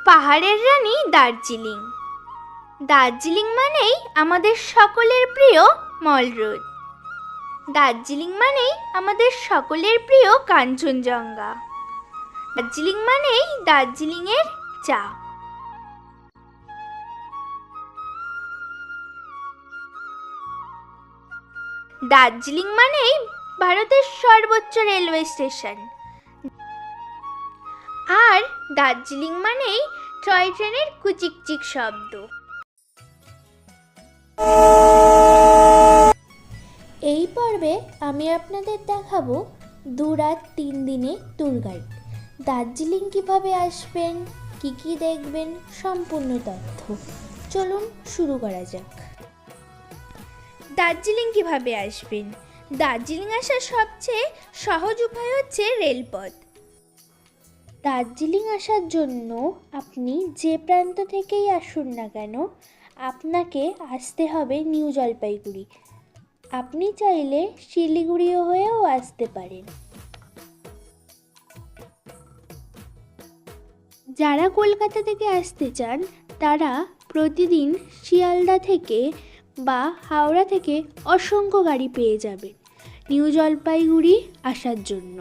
পাহাড়ের রানী দার্জিলিং। দার্জিলিং মানেই আমাদের সকলের প্রিয় মল রোড। দার্জিলিং মানেই আমাদের সকলের প্রিয় কাঞ্চনজঙ্ঘা। দার্জিলিং মানেই দার্জিলিংয়ের চা। দার্জিলিং মানেই ভারতের সর্বোচ্চ রেলওয়ে স্টেশন। আর দার্জিলিং মানেই টয় ট্রেনের কুচিকচিক শব্দ। এই পর্বে আমি আপনাদের দেখাবো 2 রাত 3 দিনে ট্যুর গাইড। দার্জিলিং কিভাবে আসবেন, কি কি দেখবেন, সম্পূর্ণ তথ্য। চলুন শুরু করা যাক। দার্জিলিং কিভাবে আসবেন? দার্জিলিং আসার সবচেয়ে সহজ উপায় হচ্ছে রেলপথ। দার্জিলিং আসার জন্য আপনি যে প্রান্ত থেকেই আসুন না কেন, আপনাকে আসতে হবে নিউ জলপাইগুড়ি। আপনি চাইলে শিলিগুড়ি হয়েও আসতে পারেন। যারা কলকাতা থেকে আসতে চান তারা প্রতিদিন শিয়ালদা থেকে বা হাওড়া থেকে অসংখ্য গাড়ি পেয়ে যাবেন নিউ জলপাইগুড়ি আসার জন্য।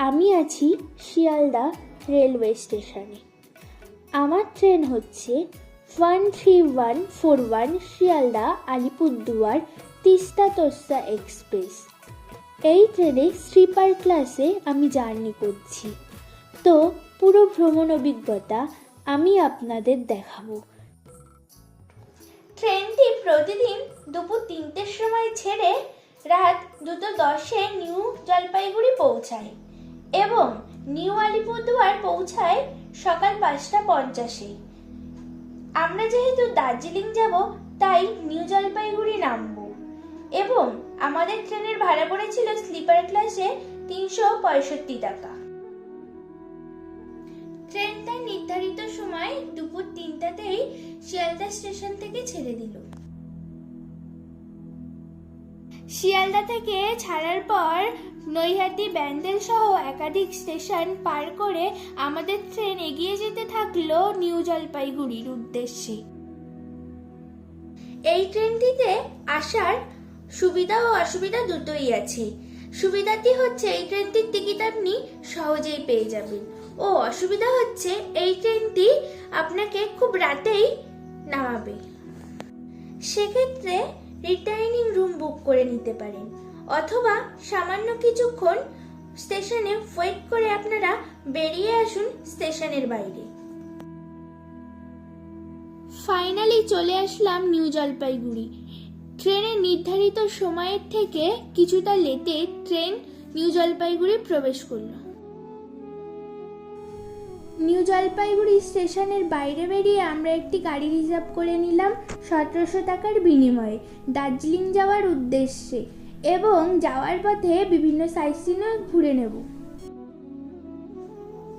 আমি আছি শিয়ালদা রেলওয়ে স্টেশনে। আমার ট্রেন হচ্ছে 13141 শিয়ালদা আলিপুরদুয়ার তিস্তা তোস্তা এক্সপ্রেস। এই ট্রেনে স্লিপার ক্লাসে আমি জার্নি করছি। তো পুরো ভ্রমণ অভিজ্ঞতা আমি আপনাদের দেখাবো। ট্রেনটি প্রতিদিন দুপুর 3টের সময় ছেড়ে রাত 2:10-এ নিউ জলপাইগুড়ি পৌঁছায় এবং নিউ আলিপুরদুয়ার পৌঁছায় সকাল 5:50-এ। আমরা যেহেতু দার্জিলিং যাব তাই নিউ জলপাইগুড়ি নামবো এবং আমাদের ট্রেনের ভাড়া পড়েছিল স্লিপার ক্লাসে 365 টাকা। ট্রেনটা নির্ধারিত সময় দুপুর 3টাতেই শিয়ালদা স্টেশন থেকে ছেড়ে দিল। শিয়ালদা থেকে ছাড়ার পর নৈহাটি, ব্যান্ডেল সহ একাধিক স্টেশন পার করে আমাদের ট্রেন এগিয়ে যেতে থাকলো নিউ জলপাইগুড়ির উদ্দেশ্যে। এই ট্রেনটিতে আসার সুবিধা ও অসুবিধা দুটোই আছে। সুবিধাটি হচ্ছে এই ট্রেনটির টিকিট আপনি সহজেই পেয়ে যাবেন, ও অসুবিধা হচ্ছে এই ট্রেনটি আপনাকে খুব রাতেই নামাবে। সেক্ষেত্রে রিটার্নিং রুম বুক করে নিতে পারেন, অথবা সামান্য কিছুক্ষণ স্টেশনে ওয়েট করে আপনারা বেরিয়ে আসুন স্টেশনের বাইরে। ফাইনালি চলে আসলাম নিউ জলপাইগুড়ি। ট্রেনের নির্ধারিত সময়ের থেকে কিছুটা লেটে ট্রেন নিউ জলপাইগুড়ি প্রবেশ করল। নিউ জলপাইগুড়ি স্টেশনের বাইরে বেরিয়ে আমরা একটি গাড়ি রিজার্ভ করে নিলাম 1700 টাকার বিনিময়ে দার্জিলিং যাওয়ার উদ্দেশ্যে, এবং যাওয়ার পথে বিভিন্ন সাইট সিনও ঘুরে নেব।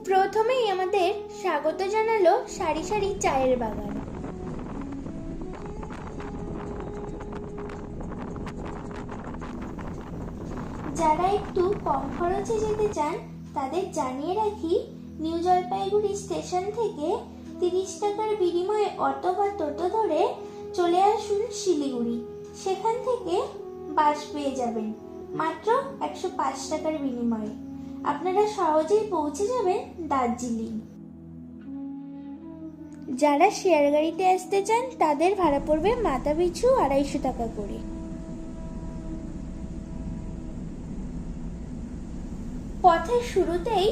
প্রথমেই আমাদের স্বাগত জানালো সারি সারি চায়ের বাগান। যারা একটু কম খরচে যেতে চান তাদের জানিয়ে রাখি, নিউ জলপাইগুড়ি স্টেশন থেকে 30 টাকার বিনিময়ে অটো বা টোটো ধরে চলে আসুন শিলিগুড়ি। সেখান থেকে বাস পেয়ে যাবেন মাত্র 105 টাকার বিনিময়ে। আপনারা সহজেই পৌঁছে যাবেন দার্জিলিং। যারা শেয়ার গাড়িতে আসতে চান তাদের ভাড়া পড়বে মাথাপিছু 250 টাকা করে। পথের শুরুতেই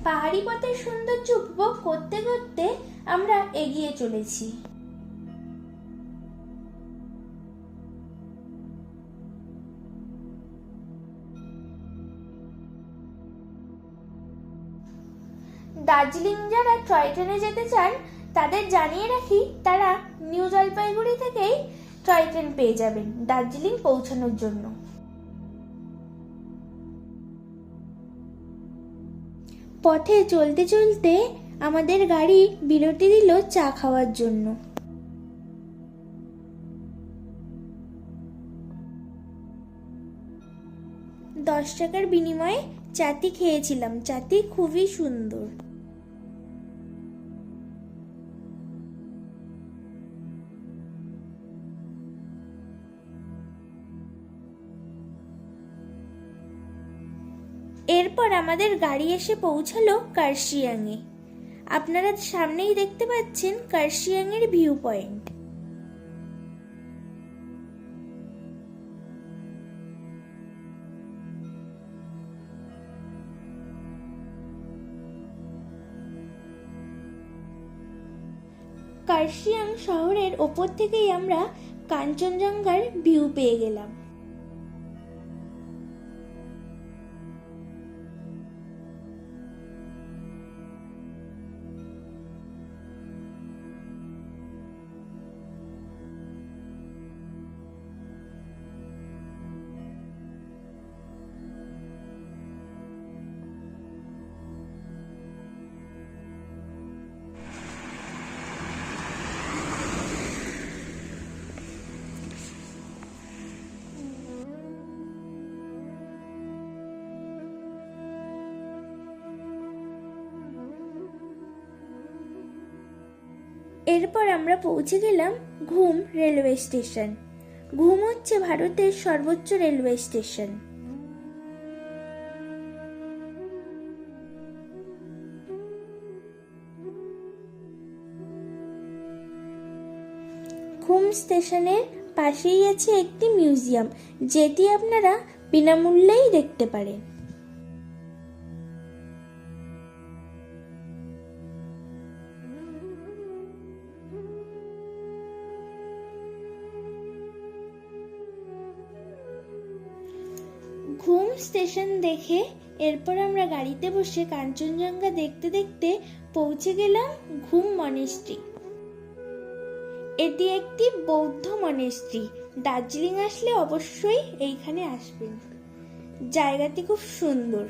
পাহাড়ি পথের সৌন্দর্য উপভোগ করতে করতে আমরা এগিয়ে চলেছি। দার্জিলিং যারা টয় ট্রেনে যেতে চান তাদের জানিয়ে রাখি, তারা নিউ জলপাইগুড়ি থেকেই টয় ট্রেন পেয়ে যাবেন দার্জিলিং পৌঁছানোর জন্য। পথে চলতে চলতে আমাদের গাড়ি বিরতি দিল চা খাওয়ার জন্য। 10 টাকার বিনিময়ে চাটি খেয়েছিলাম। চাটি খুবই সুন্দর। এরপর আমাদের গাড়ি এসে পৌঁছালো কার্শিয়াংয়ে। আপনারা সামনেই দেখতে পাচ্ছেন কার্শিয়াংয়ের ভিউ পয়েন্ট। কার্শিয়াং শহরের ওপর থেকেই আমরা কাঞ্চনজঙ্ঘার ভিউ পেয়ে গেলাম। এরপর আমরা পৌঁছে গেলাম ঘুম রেলওয়ে স্টেশন। ঘুম হচ্ছে ভারতের সর্বোচ্চ রেলওয়ে স্টেশন। ঘুম স্টেশনের পাশেই আছে একটি মিউজিয়াম, যেটি আপনারা বিনামূল্যেই দেখতে পারেন। ঘুম স্টেশন দেখে এরপর আমরা গাড়িতে বসে কাঞ্চনজঙ্ঘা দেখতে দেখতে পৌঁছে গেলাম ঘুম মনেস্ট্রি। এটি একটি বৌদ্ধ মনেস্ট্রি। দার্জিলিং আসলে অবশ্যই এইখানে আসবেন। জায়গাটি খুব সুন্দর।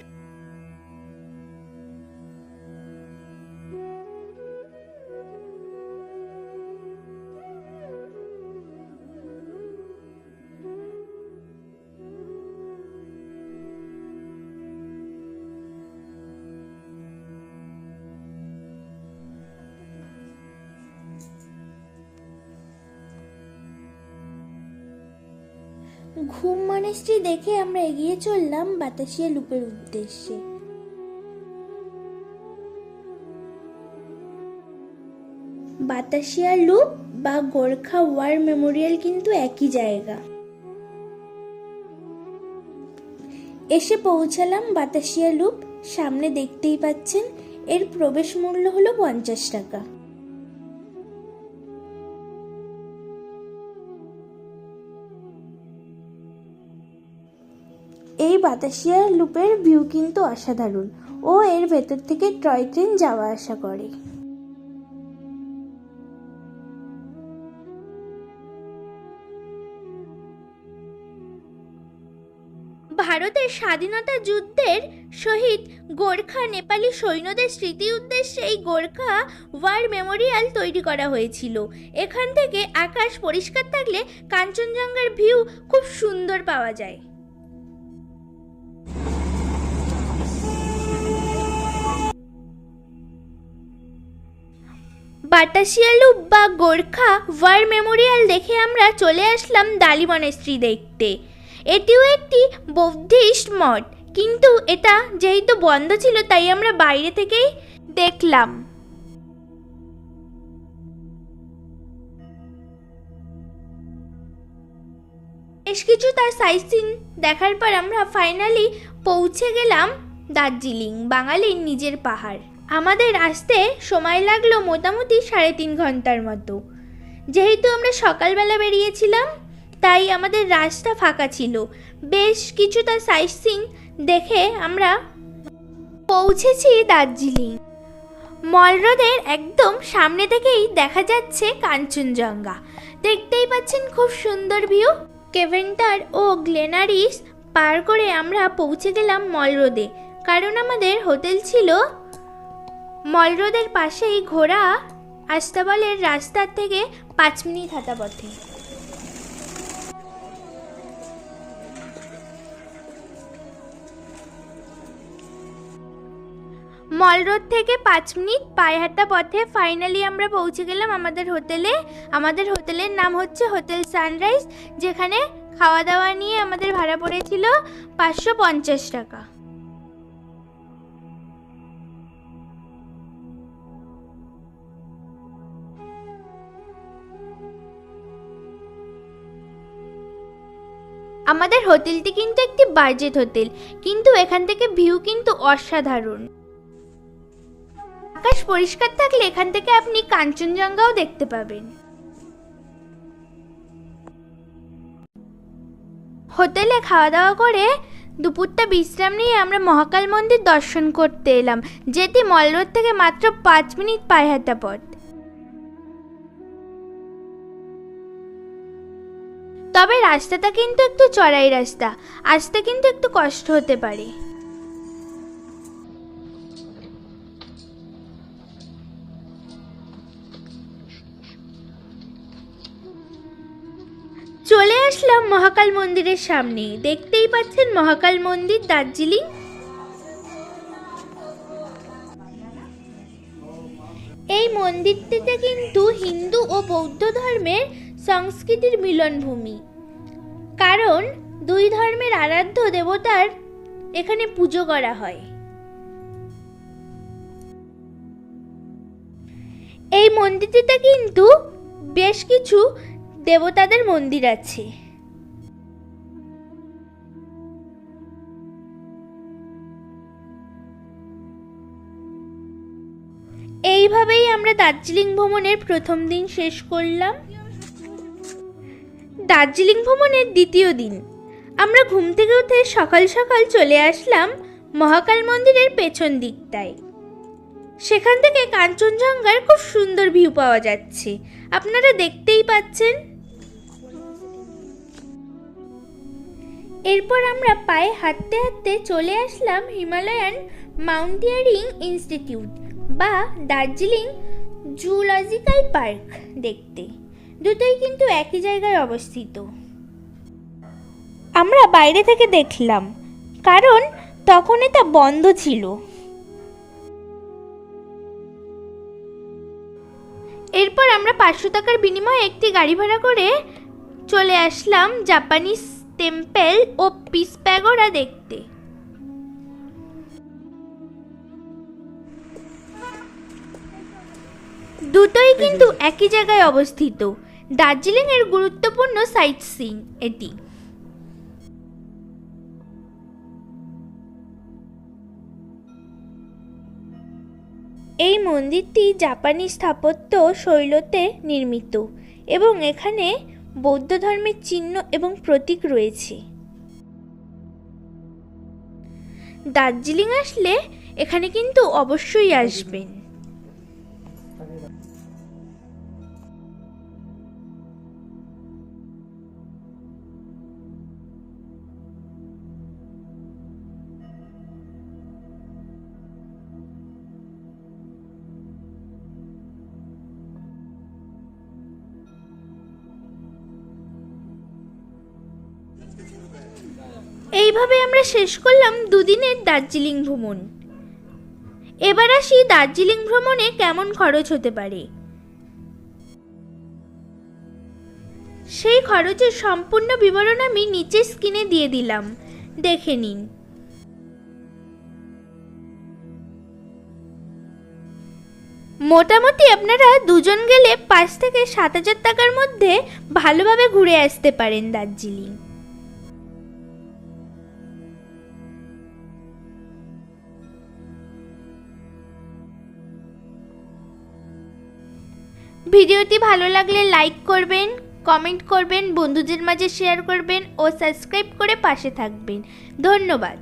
ঘুম মনেস্ট্রি দেখে আমরা এগিয়ে চললাম বাতাসিয়া লুপের উদ্দেশ্যে। বাতাসিয়া লুপ বা গোর্খা ওয়ার মেমোরিয়াল কিন্তু একই জায়গা। এসে পৌঁছালাম বাতাসিয়া লুপ। সামনে দেখতেই পাচ্ছেন, এর প্রবেশ মূল্য হলো 50 টাকা। এই বাতাসিয়া লুপের ভিউ কিন্তু অসাধারণ ও এর ভেতর থেকে টয় ট্রেন যাওয়া আসা করে। ভারতের স্বাধীনতা যুদ্ধের শহীদ গোর্খা নেপালি সৈন্যদের স্মৃতি উদ্দেশ্যে এই গোর্খা ওয়ার মেমোরিয়াল তৈরি করা হয়েছিল। এখান থেকে আকাশ পরিষ্কার থাকলে কাঞ্চনজঙ্ঘার ভিউ খুব সুন্দর পাওয়া যায়। বাতাসিয়া লুপ বা গোর্খা ওয়ার মেমোরিয়াল দেখে আমরা চলে আসলাম দালি মনেস্ট্রি দেখতে। এটিও একটি বৌদ্ধিস্ট মঠ, কিন্তু এটা যেহেতু বন্ধ ছিল তাই আমরা বাইরে থেকেই দেখলাম। বেশ কিছু তার সাইট সিন দেখার পর আমরা ফাইনালি পৌঁছে গেলাম দার্জিলিং, বাঙালির নিজের পাহাড়। আমাদের আসতে সময় লাগলো মোটামুটি 3.5 ঘন্টার মতো। যেহেতু আমরা সকালবেলা বেরিয়েছিলাম তাই আমাদের রাস্তা ফাঁকা ছিল। বেশ কিছুটা সাইট সিন দেখে আমরা পৌঁছেছি দার্জিলিং। মল রোডের একদম সামনে থেকেই দেখা যাচ্ছে কাঞ্চনজঙ্ঘা। দেখতেই পাচ্ছেন খুব সুন্দর ভিউ। কেভেন্টার ও গ্লেনারিস পার করে আমরা পৌঁছে গেলাম মল রোডে, কারণ আমাদের হোটেল ছিল মল রোডের পাশেই। ঘোড়া আস্তাবলের রাস্তার থেকে 5 মিনিট হাঁটা পথে। মল রোড থেকে 5 মিনিট পায়ে হাঁটা পথে ফাইনালি আমরা পৌঁছে গেলাম আমাদের হোটেলে। আমাদের হোটেলের নাম হচ্ছে হোটেল সানরাইজ, যেখানে খাওয়া দাওয়া নিয়ে আমাদের ভাড়া পড়েছিল 550 টাকা। আমাদের হোটেলটি কিন্তু একটি বাজেট হোটেল, কিন্তু এখান থেকে ভিউ কিন্তু অসাধারণ। আকাশ পরিষ্কার থাকলে এখান থেকে আপনি কাঞ্চনজঙ্ঘাও দেখতে পাবেন। হোটেলে খাওয়া দাওয়া করে দুপুরটা বিশ্রাম নিয়ে আমরা মহাকাল মন্দির দর্শন করতে এলাম, যেটি মল রোড থেকে মাত্র 5 মিনিট পায়ে হাঁটা পথ। তবে রাস্তাটা কিন্তু একটু চড়াই রাস্তা, আসতে কিন্তু একটু কষ্ট হতে পারে। চলে আসলাম মহাকাল মন্দিরের সামনে। দেখতেই পাচ্ছেন মহাকাল মন্দির, দার্জিলিং। এই মন্দিরটিতে কিন্তু হিন্দু ও বৌদ্ধ ধর্মের সংস্কৃতির মিলনভূমি, কারণ দুই ধর্মের আরাধ্য দেবতার এখানে পুজো করা হয়। এই মন্দিরটিতে কিন্তু বেশ কিছু দেবতাদের মন্দির আছে। এইভাবেই আমরা দার্জিলিং ভ্রমণের প্রথম দিন শেষ করলাম। দার্জিলিং ভ্রমণের দ্বিতীয় দিন আমরা ঘুম থেকে উঠে সকাল সকাল চলে আসলাম মহাকাল মন্দিরের পেছন দিকটায়। সেখান থেকে কাঞ্চনজঙ্ঘার খুব সুন্দর ভিউ পাওয়া যাচ্ছে, আপনারা দেখতেই পাচ্ছেন। এরপর আমরা পায়ে হাঁটতে হাঁটতে চলে আসলাম হিমালয়ান মাউন্টেনিয়ারিং ইনস্টিটিউট বা দার্জিলিং জুলজিক্যাল পার্ক দেখতে। দুটোই কিন্তু একই জায়গায় অবস্থিত। আমরা বাইরে থেকে দেখলাম, কারণ তখন এটা বন্ধ ছিল। এরপর আমরা 500 টাকার বিনিময়ে একটি গাড়ি ভাড়া করে চলে আসলাম জাপানিজ টেম্পল ও পিস প্যাগোডা দেখতে। দুটোই কিন্তু একই জায়গায় অবস্থিত। দার্জিলিং এর গুরুত্বপূর্ণ সাইট সিইং এটি। এই মন্দিরটি জাপানি স্থাপত্য শৈলীতে নির্মিত এবং এখানে বৌদ্ধ ধর্মের চিহ্ন এবং প্রতীক রয়েছে। দার্জিলিং আসলে এখানে কিন্তু অবশ্যই আসবেন। এইভাবে আমরা শেষ করলাম দুদিনের দার্জিলিং ভ্রমণ। এবার আসি দার্জিলিং ভ্রমণে কেমন খরচ হতে পারে। সেই খরচের সম্পূর্ণ বিবরণ আমি নিচে স্ক্রিনে দিয়ে দিলাম, দেখে নিন। মোটামুটি আপনারা দুজন গেলে 5 থেকে 7,000 টাকার মধ্যে ভালোভাবে ঘুরে আসতে পারেন দার্জিলিং। ভিডিওটি ভালো লাগলে লাইক করবেন, কমেন্ট করবেন, বন্ধুদের মাঝে শেয়ার করবেন ও সাবস্ক্রাইব করে পাশে থাকবেন। ধন্যবাদ।